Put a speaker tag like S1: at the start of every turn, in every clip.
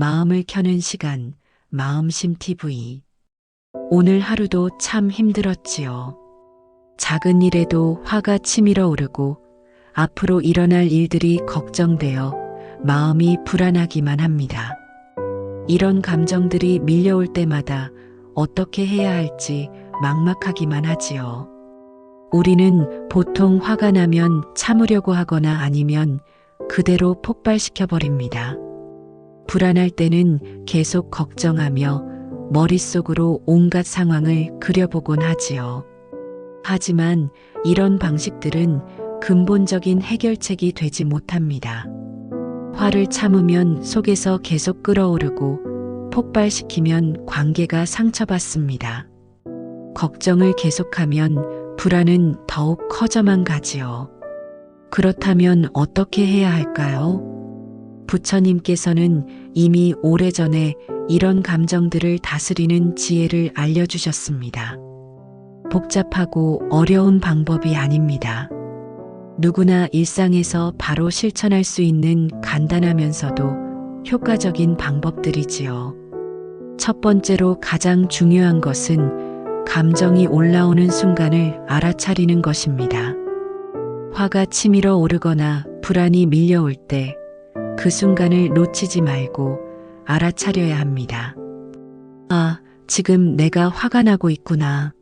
S1: 마음을 켜는 시간, 마음심 TV. 오늘 하루도 참 힘들었지요. 작은 일에도 화가 치밀어 오르고 앞으로 일어날 일들이 걱정되어 마음이 불안하기만 합니다. 이런 감정들이 밀려올 때마다 어떻게 해야 할지 막막하기만 하지요. 우리는 보통 화가 나면 참으려고 하거나 아니면 그대로 폭발시켜 버립니다. 불안할 때는 계속 걱정하며 머릿속으로 온갖 상황을 그려보곤 하지요. 하지만 이런 방식들은 근본적인 해결책이 되지 못합니다. 화를 참으면 속에서 계속 끓어오르고 폭발시키면 관계가 상처받습니다. 걱정을 계속하면 불안은 더욱 커져만 가지요. 그렇다면 어떻게 해야 할까요? 부처님께서는 이미 오래전에 이런 감정들을 다스리는 지혜를 알려주셨습니다. 복잡하고 어려운 방법이 아닙니다. 누구나 일상에서 바로 실천할 수 있는 간단하면서도 효과적인 방법들이지요. 첫 번째로 가장 중요한 것은 감정이 올라오는 순간을 알아차리는 것입니다. 화가 치밀어 오르거나 불안이 밀려올 때 그 순간을 놓치지 말고 알아차려야 합니다. 아, 지금 내가 화가 나고 있구나.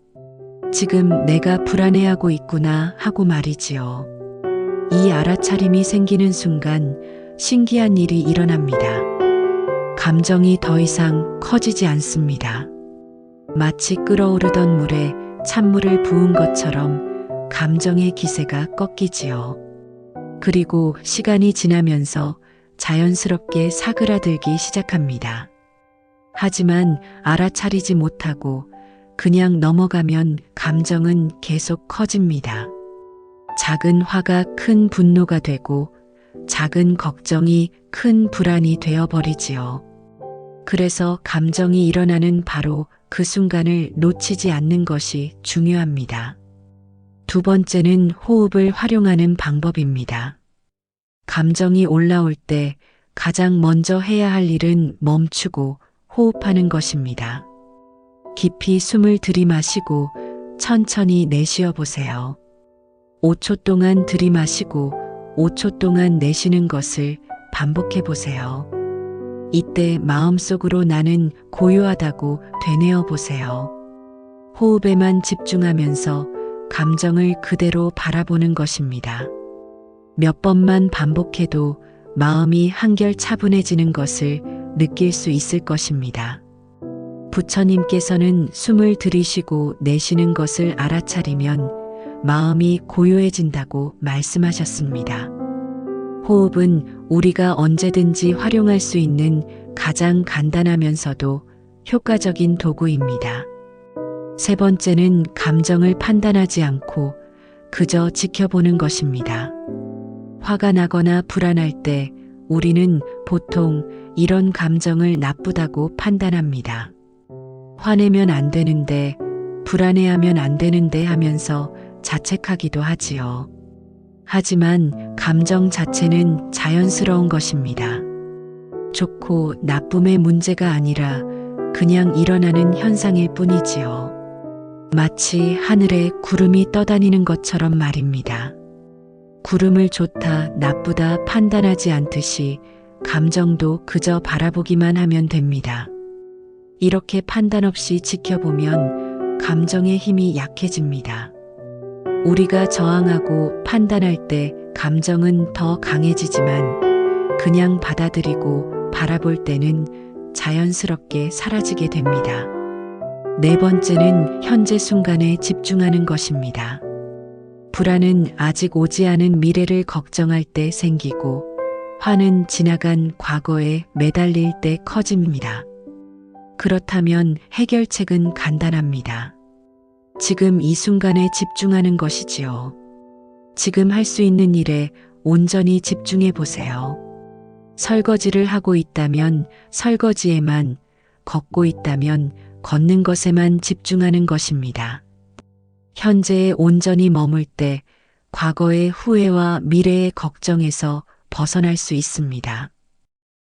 S1: 지금 내가 불안해하고 있구나 하고 말이지요. 이 알아차림이 생기는 순간 신기한 일이 일어납니다. 감정이 더 이상 커지지 않습니다. 마치 끓어오르던 물에 찬물을 부은 것처럼 감정의 기세가 꺾이지요. 그리고 시간이 지나면서 자연스럽게 사그라들기 시작합니다. 하지만 알아차리지 못하고 그냥 넘어가면 감정은 계속 커집니다. 작은 화가 큰 분노가 되고 작은 걱정이 큰 불안이 되어버리지요. 그래서 감정이 일어나는 바로 그 순간을 놓치지 않는 것이 중요합니다. 두 번째는 호흡을 활용하는 방법입니다. 감정이 올라올 때 가장 먼저 해야 할 일은 멈추고 호흡하는 것입니다. 깊이 숨을 들이마시고 천천히 내쉬어 보세요. 5초 동안 들이마시고 5초 동안 내쉬는 것을 반복해 보세요. 이때 마음속으로 나는 고요하다고 되뇌어 보세요. 호흡에만 집중하면서 감정을 그대로 바라보는 것입니다. 몇 번만 반복해도 마음이 한결 차분해지는 것을 느낄 수 있을 것입니다. 부처님께서는 숨을 들이쉬고 내쉬는 것을 알아차리면 마음이 고요해진다고 말씀하셨습니다. 호흡은 우리가 언제든지 활용할 수 있는 가장 간단하면서도 효과적인 도구입니다. 세 번째는 감정을 판단하지 않고 그저 지켜보는 것입니다. 화가 나거나 불안할 때 우리는 보통 이런 감정을 나쁘다고 판단합니다. 화내면 안 되는데, 불안해하면 안 되는데 하면서 자책하기도 하지요. 하지만 감정 자체는 자연스러운 것입니다. 좋고 나쁨의 문제가 아니라 그냥 일어나는 현상일 뿐이지요. 마치 하늘에 구름이 떠다니는 것처럼 말입니다. 구름을 좋다, 나쁘다 판단하지 않듯이 감정도 그저 바라보기만 하면 됩니다. 이렇게 판단 없이 지켜보면 감정의 힘이 약해집니다. 우리가 저항하고 판단할 때 감정은 더 강해지지만 그냥 받아들이고 바라볼 때는 자연스럽게 사라지게 됩니다. 네 번째는 현재 순간에 집중하는 것입니다. 불안은 아직 오지 않은 미래를 걱정할 때 생기고 화는 지나간 과거에 매달릴 때 커집니다. 그렇다면 해결책은 간단합니다. 지금 이 순간에 집중하는 것이지요. 지금 할 수 있는 일에 온전히 집중해 보세요. 설거지를 하고 있다면 설거지에만, 걷고 있다면 걷는 것에만 집중하는 것입니다. 현재에 온전히 머물 때 과거의 후회와 미래의 걱정에서 벗어날 수 있습니다.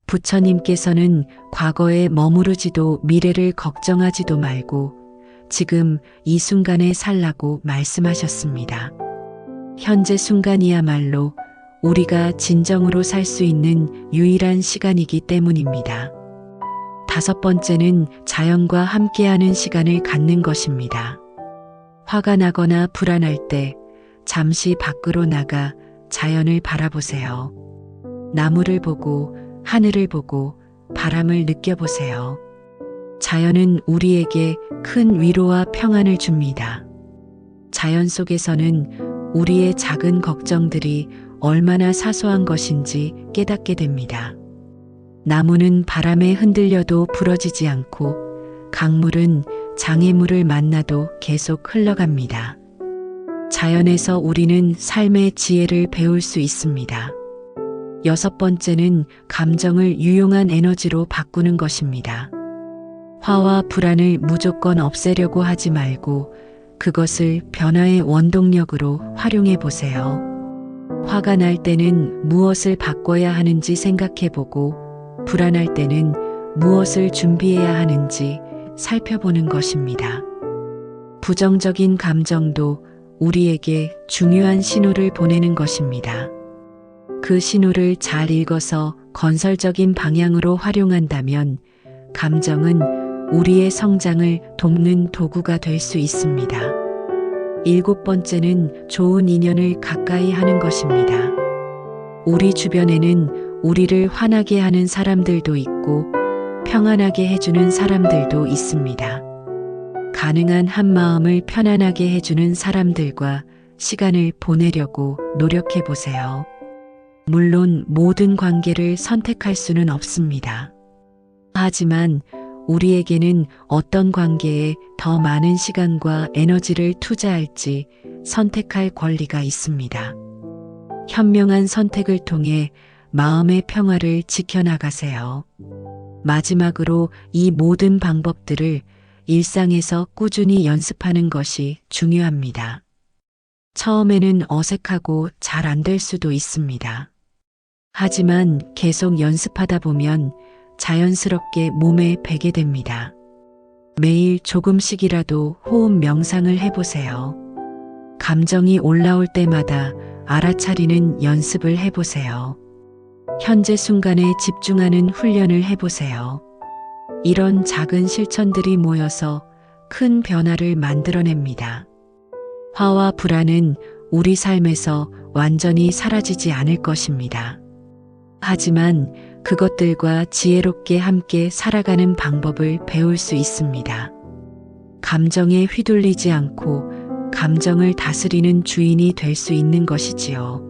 S1: 부처님께서는 과거에 머무르지도 미래를 걱정하지도 말고 지금 이 순간에 살라고 말씀하셨습니다. 현재 순간이야말로 우리가 진정으로 살 수 있는 유일한 시간이기 때문입니다. 다섯 번째는 자연과 함께하는 시간을 갖는 것입니다. 화가 나거나 불안할 때 잠시 밖으로 나가 자연을 바라보세요. 나무를 보고 하늘을 보고 바람을 느껴보세요. 자연은 우리에게 큰 위로와 평안을 줍니다. 자연 속에서는 우리의 작은 걱정들이 얼마나 사소한 것인지 깨닫게 됩니다. 나무는 바람에 흔들려도 부러지지 않고 강물은 장애물을 만나도 계속 흘러갑니다. 자연에서 우리는 삶의 지혜를 배울 수 있습니다. 여섯 번째는 감정을 유용한 에너지로 바꾸는 것입니다. 화와 불안을 무조건 없애려고 하지 말고 그것을 변화의 원동력으로 활용해 보세요. 화가 날 때는 무엇을 바꿔야 하는지 생각해 보고 불안할 때는 무엇을 준비해야 하는지 살펴보는 것입니다. 부정적인 감정도 우리에게 중요한 신호를 보내는 것입니다. 그 신호를 잘 읽어서 건설적인 방향으로 활용한다면 감정은 우리의 성장을 돕는 도구가 될 수 있습니다. 일곱 번째는 좋은 인연을 가까이 하는 것입니다. 우리 주변에는 우리를 화나게 하는 사람들도 있고 평안하게 해주는 사람들도 있습니다. 가능한 한 마음을 편안하게 해주는 사람들과 시간을 보내려고 노력해 보세요. 물론 모든 관계를 선택할 수는 없습니다. 하지만 우리에게는 어떤 관계에 더 많은 시간과 에너지를 투자할지 선택할 권리가 있습니다. 현명한 선택을 통해 마음의 평화를 지켜나가세요. 마지막으로 이 모든 방법들을 일상에서 꾸준히 연습하는 것이 중요합니다. 처음에는 어색하고 잘 안 될 수도 있습니다. 하지만 계속 연습하다 보면 자연스럽게 몸에 배게 됩니다. 매일 조금씩이라도 호흡 명상을 해보세요. 감정이 올라올 때마다 알아차리는 연습을 해보세요. 현재 순간에 집중하는 훈련을 해보세요. 이런 작은 실천들이 모여서 큰 변화를 만들어냅니다. 화와 불안은 우리 삶에서 완전히 사라지지 않을 것입니다. 하지만 그것들과 지혜롭게 함께 살아가는 방법을 배울 수 있습니다. 감정에 휘둘리지 않고 감정을 다스리는 주인이 될 수 있는 것이지요.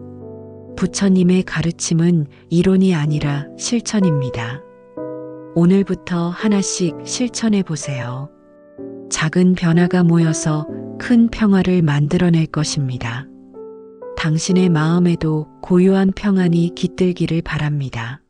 S1: 부처님의 가르침은 이론이 아니라 실천입니다. 오늘부터 하나씩 실천해 보세요. 작은 변화가 모여서 큰 평화를 만들어낼 것입니다. 당신의 마음에도 고요한 평안이 깃들기를 바랍니다.